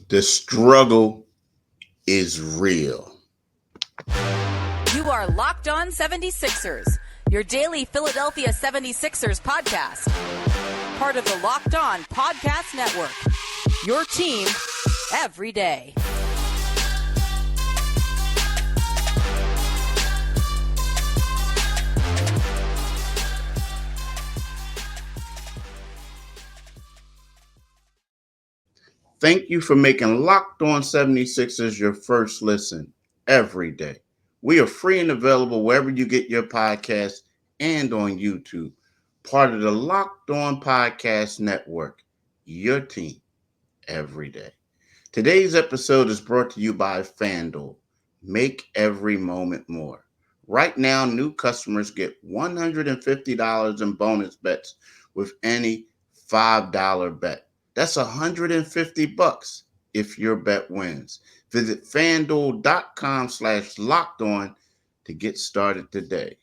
The struggle is real. You are Locked On 76ers, your daily Philadelphia 76ers podcast. Part of the Locked On Podcast Network, your team every day. Thank you for making Locked On 76ers your first listen every day. We are free and available wherever you get your podcasts and on YouTube. Part of the Locked On Podcast Network, your team every day. Today's episode is brought to you by FanDuel. Make every moment more. Right now, new customers get $150 in bonus bets with any $5 bet. That's $150 if your bet wins. Visit fanduel.com/locked on to get started today.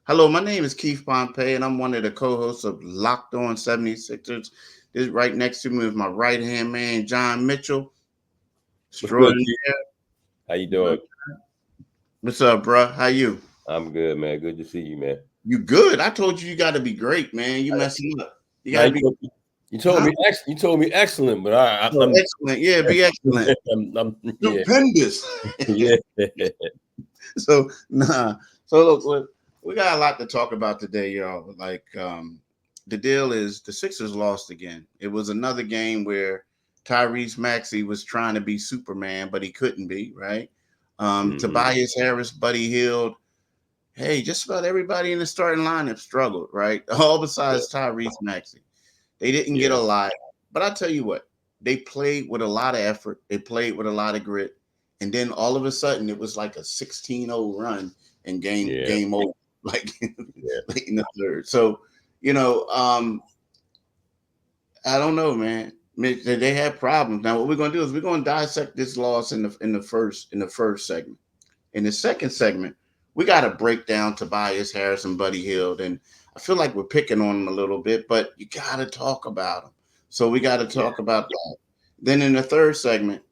Hello, my name is Keith Pompey, and I'm one of the co-hosts of Locked On 76ers. This right next to me is my right-hand man, John Mitchell. What's good, Extraordinaire. How you doing? What's up, bro? How you? I'm good, man. Good to see you, man. You good? I told you got to be great, man. You messing up. You got to be. You told me excellent, but I'm excellent. Yeah, be excellent. Yeah. Stupendous. Yeah. So look, we got a lot to talk about today, y'all. Like the deal is the Sixers lost again. It was another game where Tyrese Maxey was trying to be Superman, but he couldn't be, right? Tobias Harris, Buddy Hield. Hey, just about everybody in the starting lineup struggled, right? All besides Tyrese Maxey. They didn't get a lot. But I tell you what, they played with a lot of effort. They played with a lot of grit. And then all of a sudden, it was like a 16-0 run and game over, like late in the third. So, I don't know, man. They had problems. Now, what we're going to do is we're going to dissect this loss in the first segment. In the second segment, we got to break down Tobias Harris and Buddy Hield. And I feel like we're picking on them a little bit, but you got to talk about them. So we got to talk about that. Then in the third segment,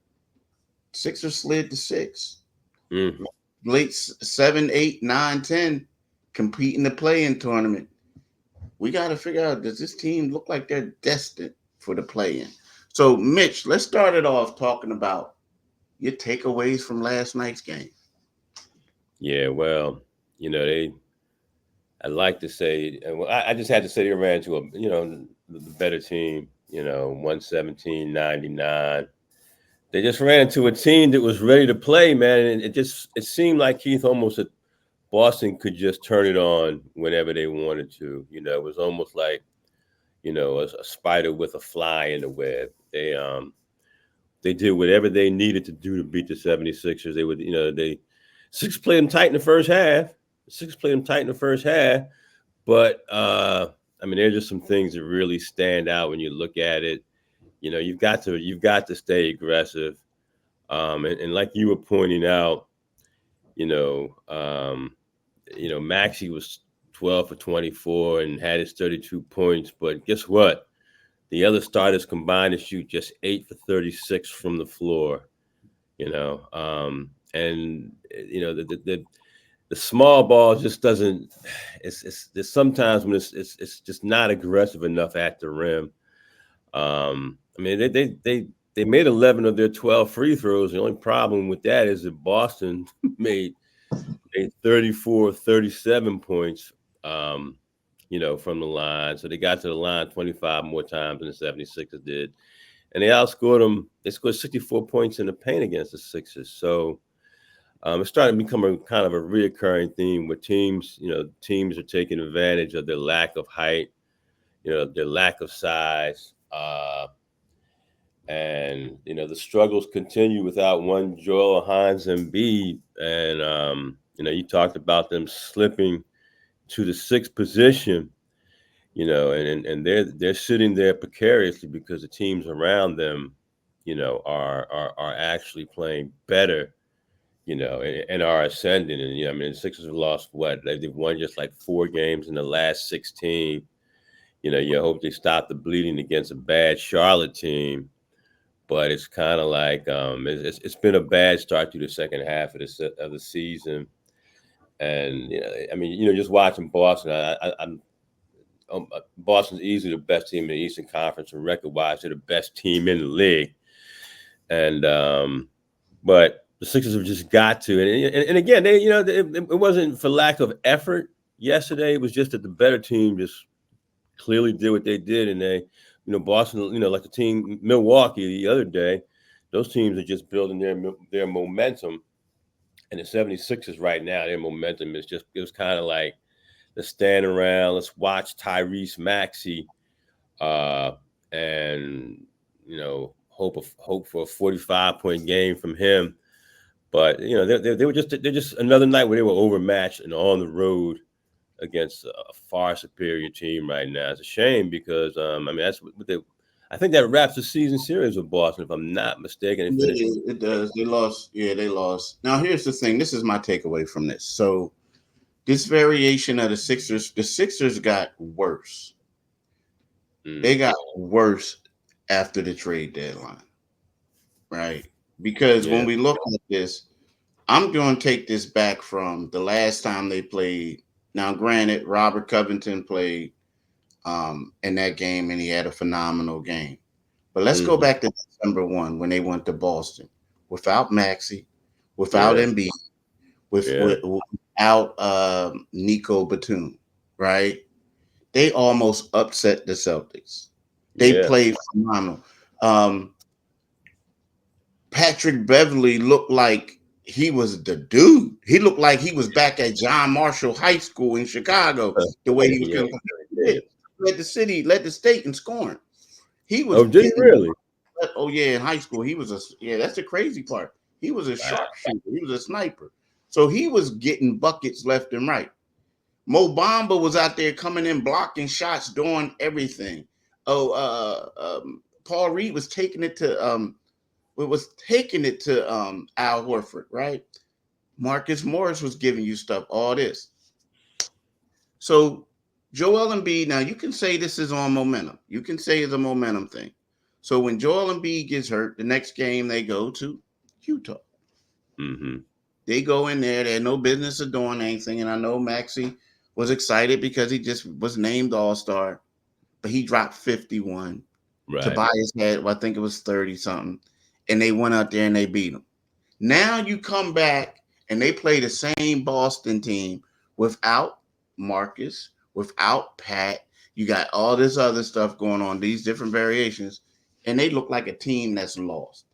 Sixers slid to 6. Late 7, 8, 9, 10, compete in the play-in tournament. We got to figure out, does this team look like they're destined for the play-in? So, Mitch, let's start it off talking about your takeaways from last night's game. Yeah, well, I'd like to say, I just had to say they ran into the better team, 117-99. They just ran into a team that was ready to play, man. And it seemed like, Keith, almost that Boston could just turn it on whenever they wanted to. It was almost like, a spider with a fly in the web. They did whatever they needed to do to beat the 76ers. They would, Sixers played them tight in the first half. But there are just some things that really stand out when you look at it. You've got to stay aggressive. And like you were pointing out, Maxey was 12 for 24 and had his 32 points. But guess what? The other starters combined to shoot just 8 for 36 from the floor. The small ball just doesn't. It's sometimes when it's just not aggressive enough at the rim. They made 11 of their 12 free throws. The only problem with that is that Boston made 34, 37 points, from the line. So they got to the line 25 more times than the 76ers did. And they outscored them. They scored 64 points in the paint against the Sixers. So it's starting to become a kind of a reoccurring theme where teams are taking advantage of their lack of height, their lack of size. And the struggles continue without one Joel Hines Embiid. And, you talked about them slipping to the 6th position, and they're sitting there precariously because the teams around them, are actually playing better, and are ascending. And, the Sixers have lost they've won just like 4 games in the last 16. You hope they stop the bleeding against a bad Charlotte team. but it's kind of like it's been a bad start to the second half of the season. And I mean, just watching Boston, I'm Boston's easily the best team in the Eastern Conference, and record-wise, they're the best team in the league. And but the Sixers have just got to, and again, it wasn't for lack of effort yesterday. It was just that the better team just clearly did what they did, and they, Boston, like the team Milwaukee the other day, those teams are just building their momentum. And the 76ers right now, their momentum is it was kind of like, let's stand around, let's watch Tyrese Maxey, and hope for a 45-point game from him. But they're just another night where they were overmatched and on the road against a far superior team right now. It's a shame because that's what I think that wraps the season series with Boston, if I'm not mistaken. It does. They lost. Yeah, they lost. Now here's the thing. This is my takeaway from this. So this variation of the Sixers got worse. They got worse after the trade deadline, right? Because when we look at this, I'm going to take this back from the last time they played. Now, granted, Robert Covington played in that game, and he had a phenomenal game. But let's go back to December 1 when they went to Boston without Maxey, without Embiid, without Nico Batum, right? They almost upset the Celtics. They played phenomenal. Patrick Beverly looked like he was the dude. He looked like he was back at John Marshall High School in Chicago, the way he was going. Led the state in scoring. He was. Oh, did he really? Oh yeah, in high school he was that's the crazy part. He was a sharpshooter. He was a sniper. So he was getting buckets left and right. Mo Bamba was out there coming in, blocking shots, doing everything. Paul Reed was taking it to Al Horford, right? Marcus Morris was giving you stuff, all this. So Joel Embiid, now you can say this is on momentum. You can say it's a momentum thing. So when Joel Embiid gets hurt, the next game they go to Utah. Mm-hmm. They go in there. They had no business of doing anything. And I know Maxey was excited because he just was named All-Star, but he dropped 51. Right. Tobias had, I think it was 30-something. And they went out there and they beat him. Now you come back and they play the same Boston team without Marcus, without Pat. You got all this other stuff going on, these different variations, and they look like a team that's lost.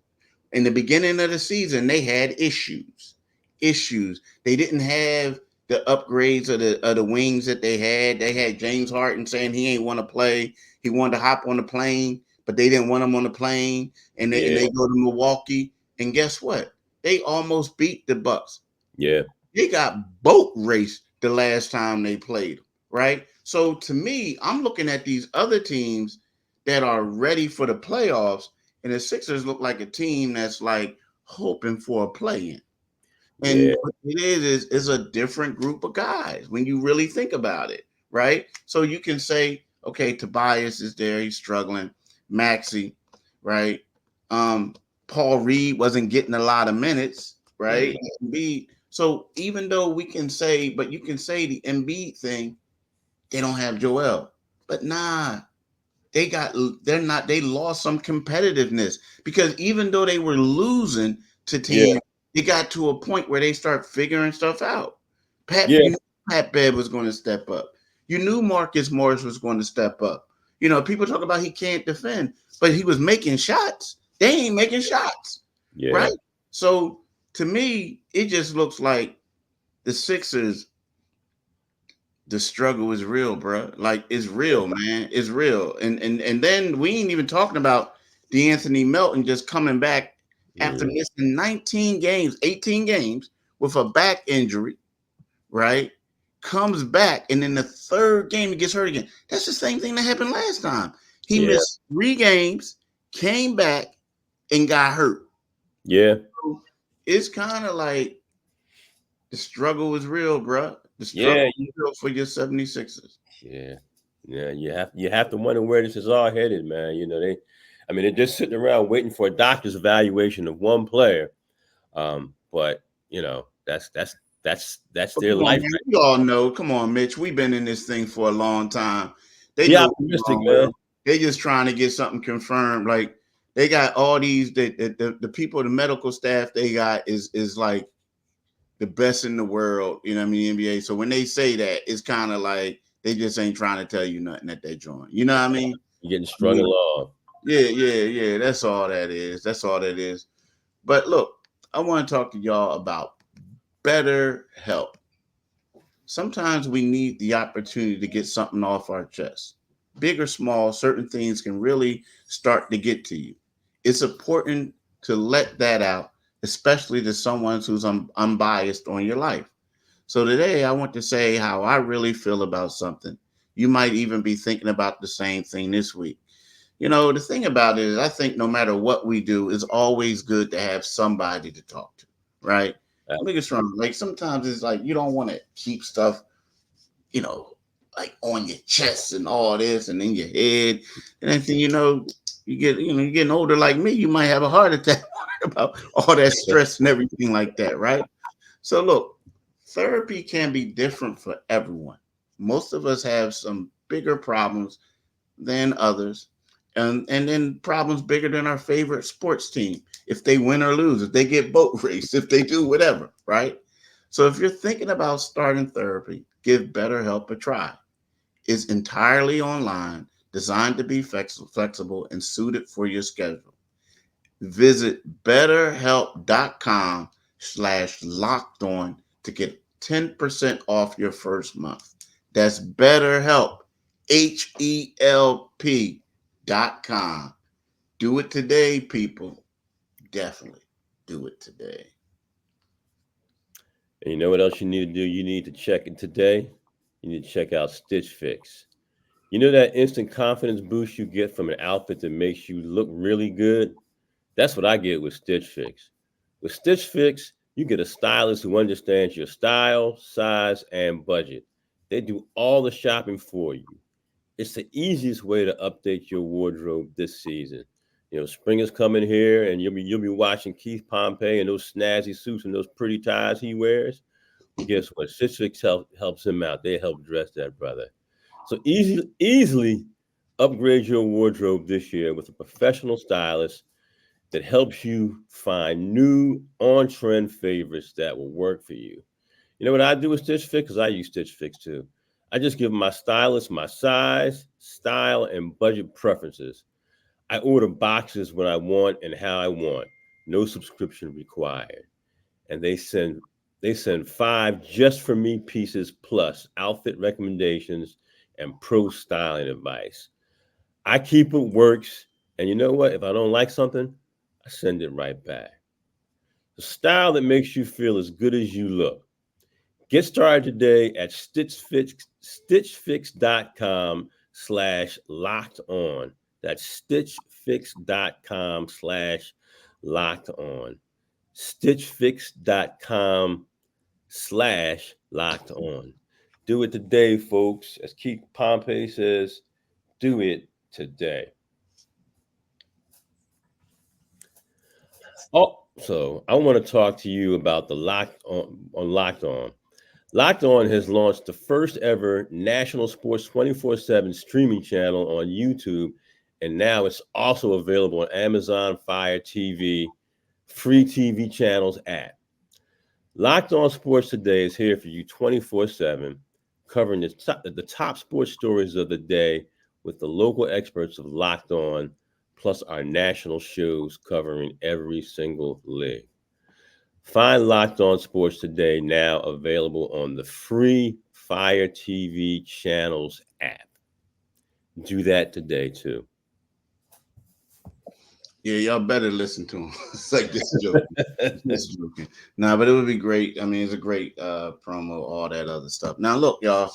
In the beginning of the season, they had issues. They didn't have the upgrades of the wings that they had. They had James Harden saying he ain't want to play. He wanted to hop on the plane, but they didn't want him on the plane. And they go to Milwaukee, and guess what? They almost beat the Bucks. Yeah. They got boat raced the last time they played, right? So to me, I'm looking at these other teams that are ready for the playoffs, and the Sixers look like a team that's like hoping for a play-in. And what it is a different group of guys when you really think about it, right? So you can say, okay, Tobias is there, he's struggling. Maxey, right? Paul Reed wasn't getting a lot of minutes, right? Embiid. So even though we can say, but you can say the Embiid thing, they don't have Joel. But they lost some competitiveness because even though they were losing to teams, it got to a point where they start figuring stuff out. Pat Bev was going to step up. You knew Marcus Morris was going to step up. People talk about he can't defend, but he was making shots. They ain't making shots, right? So to me, it just looks like the Sixers, the struggle is real, bro. Like it's real, man. It's real. And then we ain't even talking about DeAnthony Melton just coming back after missing 18 games with a back injury, right? Comes back, and in the third game, he gets hurt again. That's the same thing that happened last time. He missed 3 games, came back, and got hurt. Yeah. So it's kind of like the struggle is real, bro. The struggle is real for your 76ers. Yeah. You have to wonder where this is all headed, man. I mean, they're just sitting around waiting for a doctor's evaluation of one player. But that's their Come on, life. man. Right? We all know. Come on, Mitch. We've been in this thing for a long time. They Be know optimistic, man. they're just trying to get something confirmed. Like they got all these the people, the medical staff they got is like the best in the world. You know what I mean? NBA. So when they say that, it's kind of like they just ain't trying to tell you nothing that they join. You know what I mean? You're getting strung along. Yeah. That's all that is. That's all that is. But look, I want to talk to y'all about better help. Sometimes we need the opportunity to get something off our chest. Big or small, certain things can really start to get to you. It's important to let that out, especially to someone who's unbiased on your life. So today I want to say how I really feel about something. You might even be thinking about the same thing this week. The thing about it is I think no matter what we do, it's always good to have somebody to talk to, right? I think it's wrong. Like sometimes it's like you don't want to keep stuff, like on your chest and all this and in your head. And then you're getting older like me, you might have a heart attack about all that stress and everything like that, right? So look, therapy can be different for everyone. Most of us have some bigger problems than others. And then problems bigger than our favorite sports team. If they win or lose, if they get boat race, if they do whatever, right? So if you're thinking about starting therapy, give BetterHelp a try. It's entirely online, designed to be flexible and suited for your schedule. Visit betterhelp.com/lockedon to get 10% off your first month. That's BetterHelp, HELP.com. Do it today, people. Definitely do it today. And you know what else you need to do? You need to check it today. You need to check out Stitch Fix. You know that instant confidence boost you get from an outfit that makes you look really good? That's what I get with Stitch Fix. With Stitch Fix, you get a stylist who understands your style, size, and budget. They do all the shopping for you. It's the easiest way to update your wardrobe this season. Spring is coming here, and you'll be watching Keith Pompey and those snazzy suits and those pretty ties he wears. Well, guess what? Stitch Fix helps him out. They help dress that brother. So easily upgrade your wardrobe this year with a professional stylist that helps you find new on-trend favorites that will work for you. You know what I do with Stitch Fix? Because I use Stitch Fix too. I just give my stylist my size, style, and budget preferences. I order boxes when I want and how I want. No subscription required. And they send 5 just for me pieces plus outfit recommendations and pro styling advice. I keep what works. And you know what? If I don't like something, I send it right back. The style that makes you feel as good as you look. Get started today at stitchfix.com/locked on. That's stitchfix.com/locked on. stitchfix.com/locked on. Do it today, folks. As Keith Pompey says, do it today. So I want to talk to you about the Locked On. Locked On has launched the first ever national sports 24/7 streaming channel on YouTube, and now it's also available on Amazon Fire TV, free TV channels app. Locked On Sports Today is here for you 24/7, covering the top sports stories of the day with the local experts of Locked On, plus our national shows covering every single league. Find Locked On Sports Today now available on the free Fire TV channels app. Do that today too. Yeah, y'all better listen to him. It's like this joke. This joking. Nah, but it would be great. I mean, it's a great promo, all that other stuff. Now, look, y'all.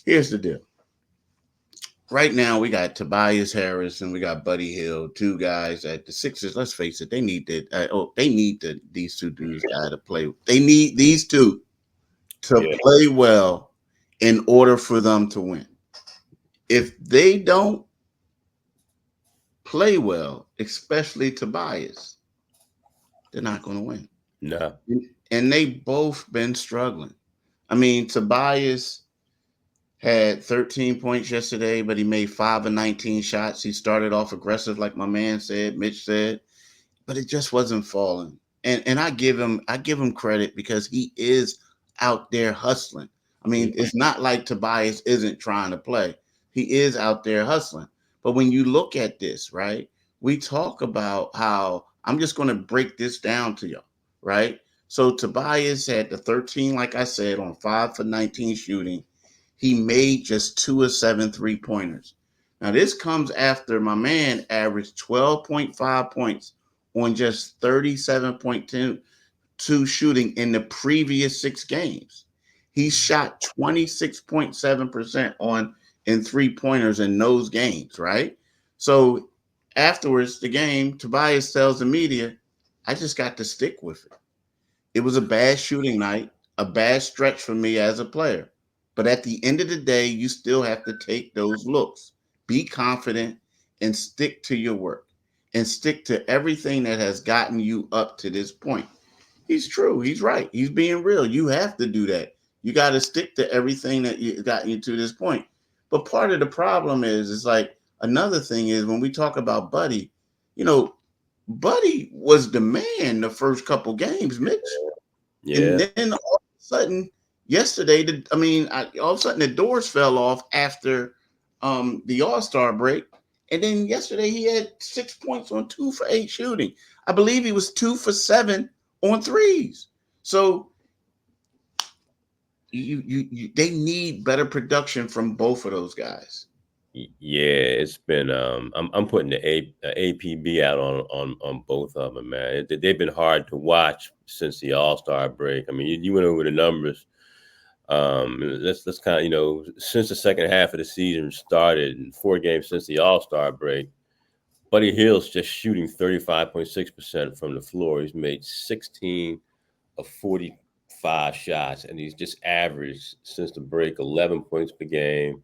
Here's the deal. Right now, we got Tobias Harris and we got Buddy Hield, two guys at the Sixers. Let's face it, they need these two dudes to play. They need these two to play well in order for them to win. If they don't play well, especially Tobias, they're not going to win. No. And they both been struggling. I mean, Tobias had 13 points yesterday, but he made 5 of 19 shots. He started off aggressive, like my man said, Mitch said, but it just wasn't falling. And I give him credit because he is out there hustling. I mean, it's not like Tobias isn't trying to play. He is out there hustling. But when you look at this, right, we talk about how I'm just going to break this down to y'all, right? So Tobias had the 13, like I said, on 5 for 19 shooting. He made just 2 of 7 3-pointers. Now, this comes after my man averaged 12.5 points on just 37.2 shooting in the previous 6 games. He shot 26.7% on in 3-pointers in those games, right? So afterwards, the game, Tobias tells the media, I just got to stick with it. It was a bad shooting night, a bad stretch for me as a player. But at the end of the day, you still have to take those looks. Be confident and stick to your work and stick to everything that has gotten you up to this point. He's true. He's right. He's being real. You have to do that. You got to stick to everything that got you to this point. But part of the problem is like another thing is when we talk about Buddy, you know, Buddy was the man the first couple games, Mitch. Yeah. And then all of a sudden, yesterday, all of a sudden the doors fell off after the All-Star break. And then yesterday he had 6 points on 2 for 8 shooting. I believe he was 2 for 7 on threes. So they need better production from both of those guys. Yeah, it's been I'm putting the APB out on both of them, man. They've been hard to watch since the All-Star break. I mean, you went over the numbers. Let's kind of, since the second half of the season started, and 4 games since the All-Star break, Buddy Hield's just shooting 35.6% from the floor. He's made 16 of 45 shots, and he's just averaged since the break 11 points per game,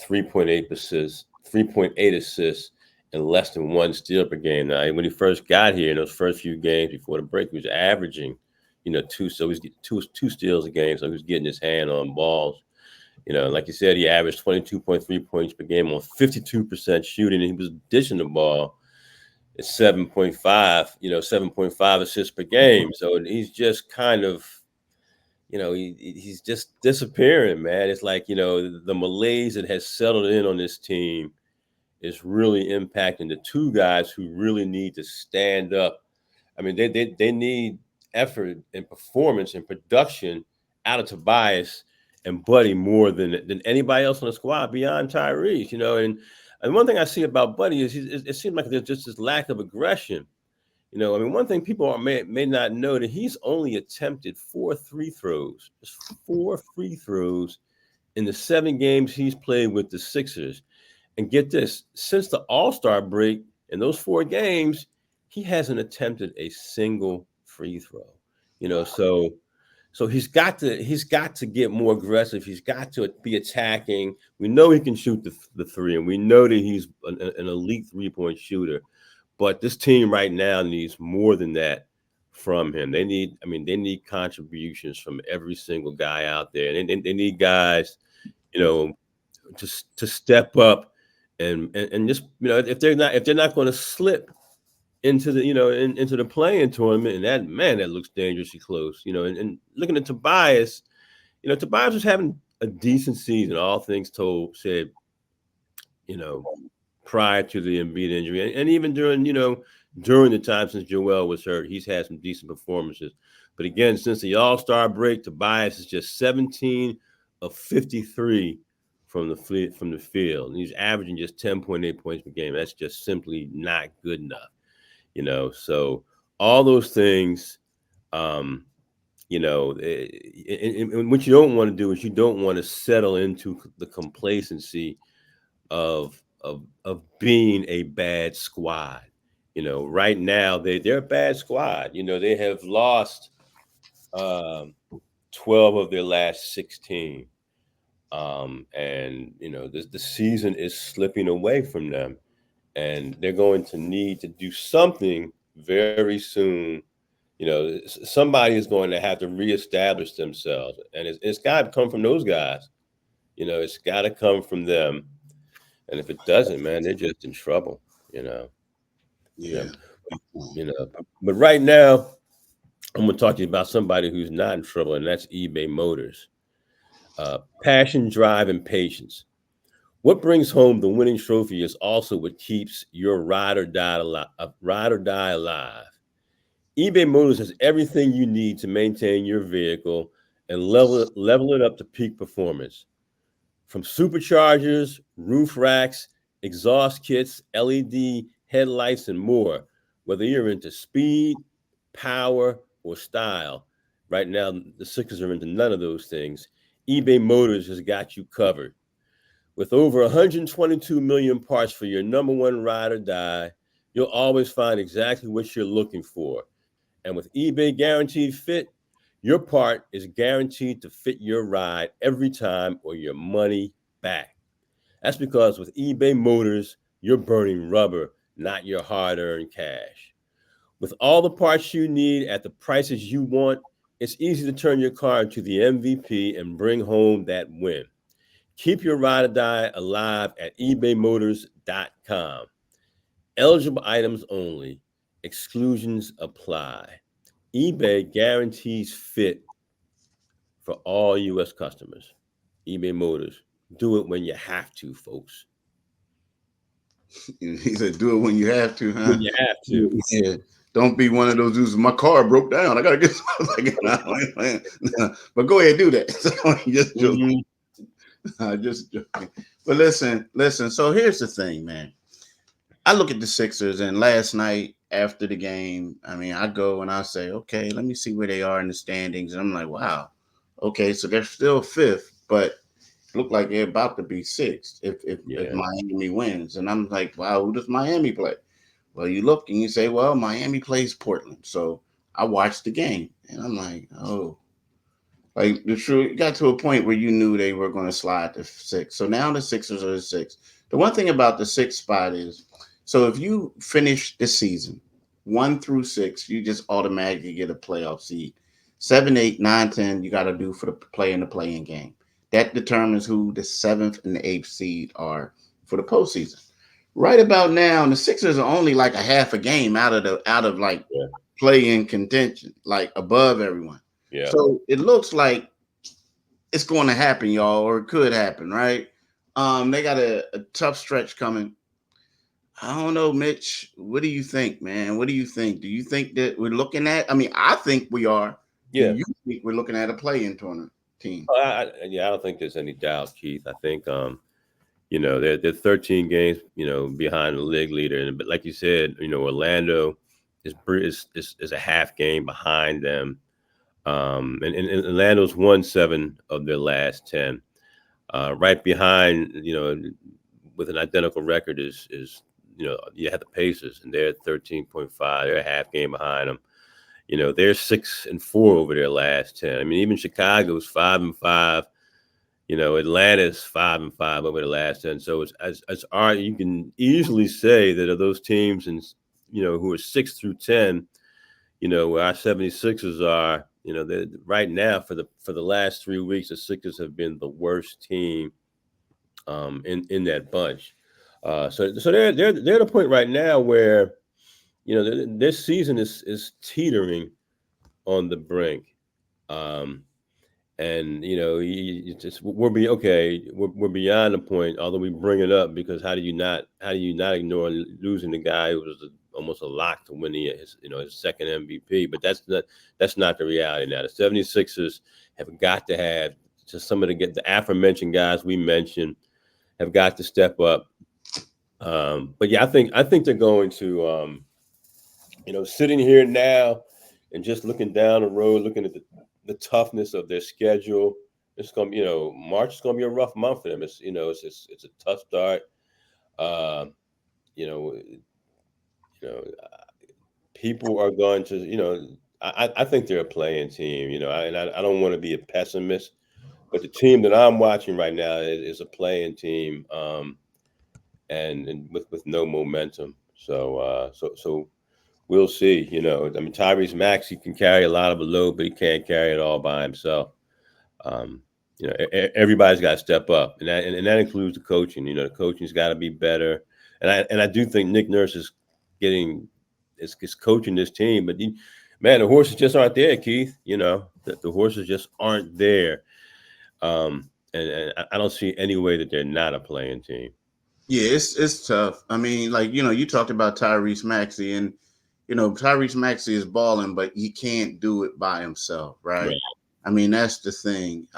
3.8 assists, and less than 1 steal per game. Now, when he first got here in those first few games before the break, he was averaging, 2. So he's getting two steals a game. So he was getting his hand on balls. Like you said, he averaged 22.3 points per game on 52% shooting, and he was dishing the ball at 7.5, 7.5 assists per game. So he's just kind of, he's just disappearing, man. It's like, the malaise that has settled in on this team is really impacting the 2 guys who really need to stand up. I mean, they need effort and performance and production out of Tobias and Buddy more than anybody else on the squad beyond Tyrese, And one thing I see about Buddy is it seems like there's just this lack of aggression. One thing people may not know that he's only attempted 4 free throws, just 4 free throws in the 7 games he's played with the Sixers. And get this, since the All-Star break, in those 4 games, he hasn't attempted a single free throw. So he's got to get more aggressive. He's got to be attacking. We know he can shoot the 3, and we know that he's an elite 3-point shooter. But this team right now needs more than that from him. They need contributions from every single guy out there. And they need guys, to step up and just, if they're not going to slip into the, into the play-in tournament, and that looks dangerously close, and looking at Tobias, Tobias was having a decent season, all things said, prior to the Embiid injury, and even during the time since Joel was hurt, he's had some decent performances. But again, since the All-Star break, Tobias is just 17 of 53 from the field, and he's averaging just 10.8 points per game. That's just simply not good enough, So all those things, and what you don't want to do is you don't want to settle into the complacency of being a bad squad. Right now they're a bad squad. They have lost 12 of their last 16. And the season is slipping away from them. and they're going to need to do something very soon. Somebody is going to have to reestablish themselves, and it's got to come from those guys. It's got to come from them. And if it doesn't, man, they're just in trouble. Yeah. But right now, I'm going to talk to you about somebody who's not in trouble, and that's eBay Motors. Passion, drive, and patience. What brings home the winning trophy is also what keeps your ride or die alive. eBay Motors has everything you need to maintain your vehicle and level it up to peak performance. From superchargers, roof racks, exhaust kits, LED headlights, and more, whether you're into speed, power, or style. Right now, the Sixers are into none of those things. eBay Motors has got you covered. With over 122 million parts for your number one ride or die, you'll always find exactly what you're looking for. And with eBay Guaranteed Fit, your part is guaranteed to fit your ride every time or your money back. That's because with eBay Motors, you're burning rubber, not your hard-earned cash. With all the parts you need at the prices you want, it's easy to turn your car into the MVP and bring home that win. Keep your ride or die alive at ebaymotors.com. Eligible items only. Exclusions apply. eBay guarantees fit for all U.S. customers. eBay Motors. Do it when you have to, folks. He said, "Do it when you have to, huh?" When you have to. Yeah. Don't be one of those dudes. My car broke down. I gotta get something. But go ahead, do that. So just joking. Just joking. But listen. So here's the thing, man. I look at the Sixers, and last night after the game, I mean, I go and I say, okay, let me see where they are in the standings. And I'm like, wow, okay, so they're still fifth, but look like they're about to be sixth if Miami wins. And I'm like, wow, who does Miami play? Well, you look and you say, well, Miami plays Portland. So I watched the game, and I'm like, oh. Like it got to a point where you knew they were going to slide to six. So now the Sixers are the six. The one thing about the sixth spot is, so if you finish the season 1 through 6, you just automatically get a playoff seed. 7, 8, 9, 10, you got to do for the play in the play-in game. That determines who the 7th and the 8th seed are for the postseason. Right about now, the Sixers are only like a half a game out of play-in contention, like above everyone. Yeah. So it looks like it's going to happen, y'all, or it could happen, right? They got a tough stretch coming. I don't know, Mitch. What do you think, man? What do you think? Do you think that we're looking at? I mean, I think we are. Yeah. Do you think we're looking at a play-in tournament team? I don't think there's any doubt, Keith. I think they're 13 games, behind the league leader, but like you said, Orlando is a half game behind them. And Orlando's won 7 of their last 10. Right behind, with an identical record is you have the Pacers, and they're at 13.5. They're a half game behind them. They're 6-4 over their last 10. I mean, even Chicago's 5-5. Atlanta's 5-5 over the last 10. So you can easily say that of those teams and who are 6 through 10, where our 76ers are. Right now for the last 3 weeks, the Sixers have been the worst team in that bunch. So they're at a point right now where this season is teetering on the brink, and we're beyond the point. Although we bring it up because how do you not ignore losing the guy who was almost a lock to win his second MVP? But that's not the reality now. The 76ers have got to have just some of the aforementioned guys we mentioned have got to step up. But yeah, I think they're going to sitting here now and just looking down the road, looking at the toughness of their schedule. It's going to be, March is going to be a rough month for them. It's a tough start. People are going to, I think they're a playing team, and I don't want to be a pessimist, but the team that I'm watching right now is a playing team. and with no momentum. So we'll see. I mean, Tyrese Maxey can carry a lot of a load, but he can't carry it all by himself. Everybody's got to step up, and that includes the coaching. The coaching's got to be better, and I do think Nick Nurse is coaching this team, but man, the horses just aren't there, Keith. The horses just aren't there, and I don't see any way that they're not a playing team. Yeah, it's tough. I mean, like, you talked about Tyrese Maxey, and Tyrese Maxey is balling, but he can't do it by himself, right? I mean, that's the thing.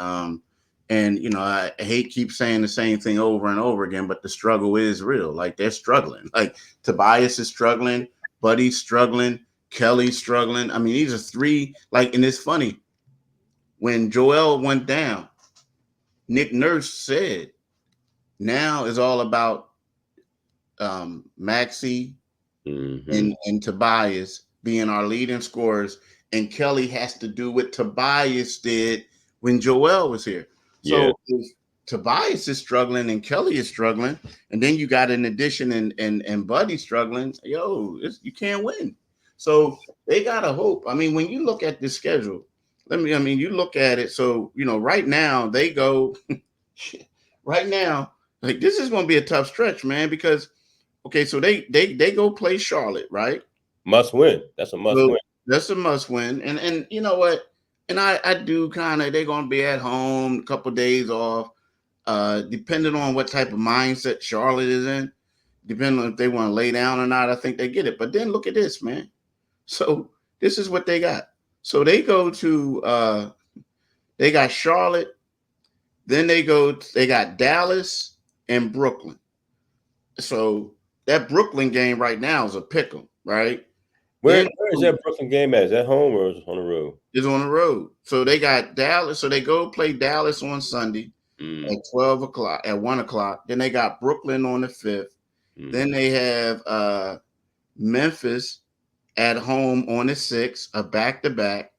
And I hate keep saying the same thing over and over again, but the struggle is real. Like, they're struggling. Like, Tobias is struggling, Buddy's struggling, Kelly's struggling. I mean, these are three. Like, and it's funny, when Joel went down, Nick Nurse said, now it's all about Maxey and Tobias being our leading scorers, and Kelly has to do what Tobias did when Joel was here. So if Tobias is struggling and Kelly is struggling, and then you got an addition and Buddy struggling, you can't win. So they gotta hope. I mean, when you look at the schedule, you look at it. So right now they go right now. Like, this is going to be a tough stretch, man, because, so they go play Charlotte, right? Must win. That's a must win. That's a must win. And you know what? And I do kind of, they're going to be at home, a couple of days off, depending on what type of mindset Charlotte is in, depending on if they want to lay down or not. I think they get it. But then look at this, man. So this is what they got. So they go to, they got Charlotte. Then they got Dallas and Brooklyn. So that Brooklyn game right now is a pick'em, right? Where is that Brooklyn game at? Is that home or is it on the road? It's on the road. So they got Dallas. So they go play Dallas on Sunday at 12 o'clock, at 1 o'clock. Then they got Brooklyn on the 5th. Then they have Memphis at home on the 6th, a back-to-back.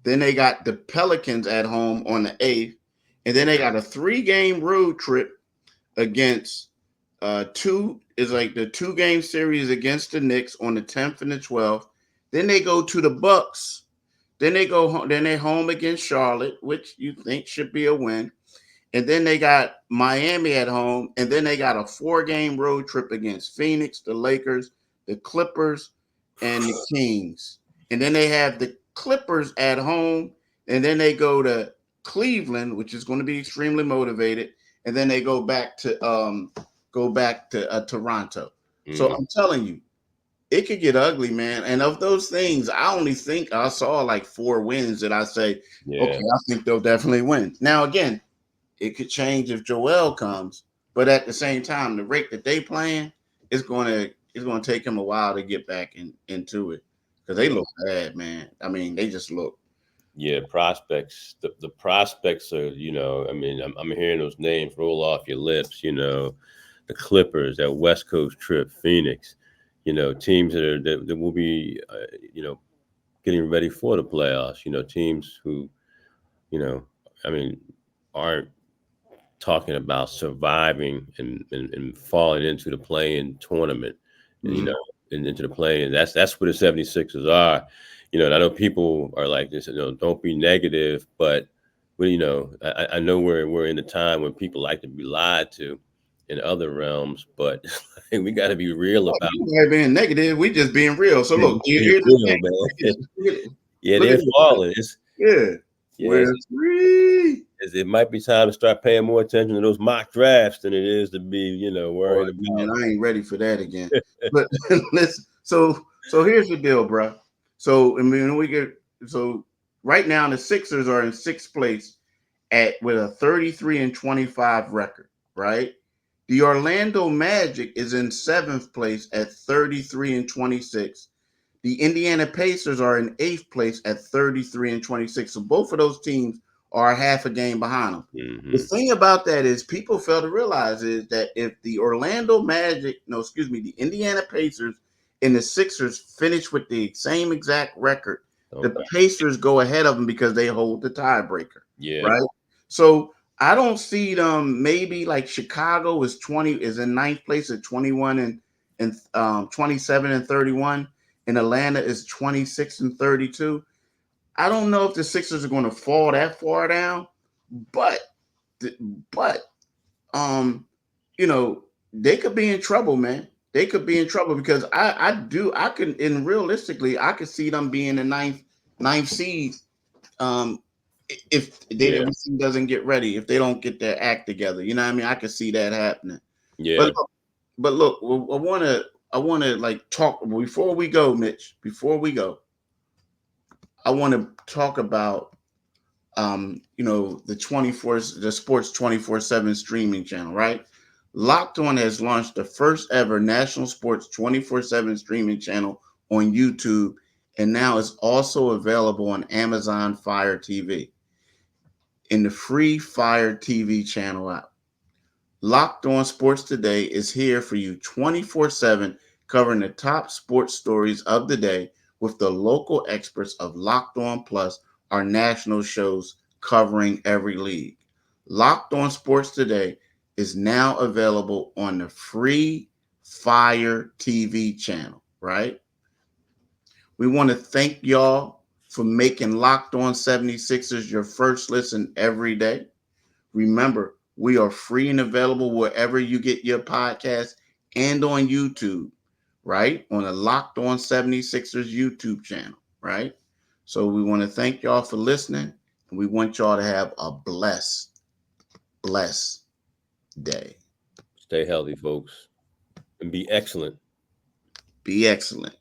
Then they got the Pelicans at home on the 8th. And then they got a 3-game road trip against the 2-game series against the Knicks on the 10th and the 12th. Then they go to the Bucks. Then they go home. Then they're home against Charlotte, which you think should be a win. And then they got Miami at home. And then they got a 4-game road trip against Phoenix, the Lakers, the Clippers, and the Kings. And then they have the Clippers at home. And then they go to Cleveland, which is going to be extremely motivated, and then they go back to Toronto. So I'm telling you, it could get ugly, man. And of those things, I only think I saw like 4 wins that I say, okay, I think they'll definitely win. Now, again, it could change if Joel comes, but at the same time, the rate that they playing is going to take him a while to get back into it, because they look bad, man. I mean, they just look. Yeah, prospects. The prospects are, I mean, I'm hearing those names roll off your lips. The Clippers, that West Coast trip, Phoenix. Teams that will be, getting ready for the playoffs. Teams who, I mean, aren't talking about surviving and falling into the play-in tournament, and into the play-in. That's where the 76ers are. And I know people are like this, don't be negative, but I know we're in a time when people like to be lied to in other realms, but we got to be real about it. Being negative, we just being real. So look, they're falling. It might be time to start paying more attention to those mock drafts than it is to be, worried about. Man, I ain't ready for that again. But listen, so here's the deal, bro. So right now the Sixers are in 6th place with a 33-25 record, right? The Orlando Magic is in 7th place at 33-26. The Indiana Pacers are in 8th place at 33-26. So both of those teams are half a game behind them. The thing about that is people fail to realize is that if the the Indiana Pacers and the Sixers finish with the same exact record, the Pacers go ahead of them because they hold the tiebreaker. Yeah. Right. So I don't see them. Maybe like Chicago is in ninth place at 21 and 27 and 31, and Atlanta is 26 and 32. I don't know if the Sixers are going to fall that far down, but but you know, they could be in trouble, man. They could be in trouble because I can, and realistically I could see them being the ninth seed um if Yeah. everything doesn't get ready, if they don't get their act together. You know what I mean? I could see that happening. Yeah. But look, I wanna like talk before we go, Mitch. Before we go, I want to talk about the sports 24/7 streaming channel, right? Locked On has launched the first ever national sports 24/7 streaming channel on YouTube, and now it's also available on Amazon Fire TV in the free Fire TV channel app. Locked On Sports Today is here for you 24/7, covering the top sports stories of the day with the local experts of Locked On Plus, our national shows covering every league. Locked On Sports Today is now available on the free Fire TV channel, right? We want to thank y'all for making Locked On 76ers your first listen every day. Remember, we are free and available wherever you get your podcast and on YouTube, right? On the Locked On 76ers YouTube channel, right? So we want to thank y'all for listening, and we want y'all to have a blessed day. Stay healthy, folks, and be excellent. Be excellent.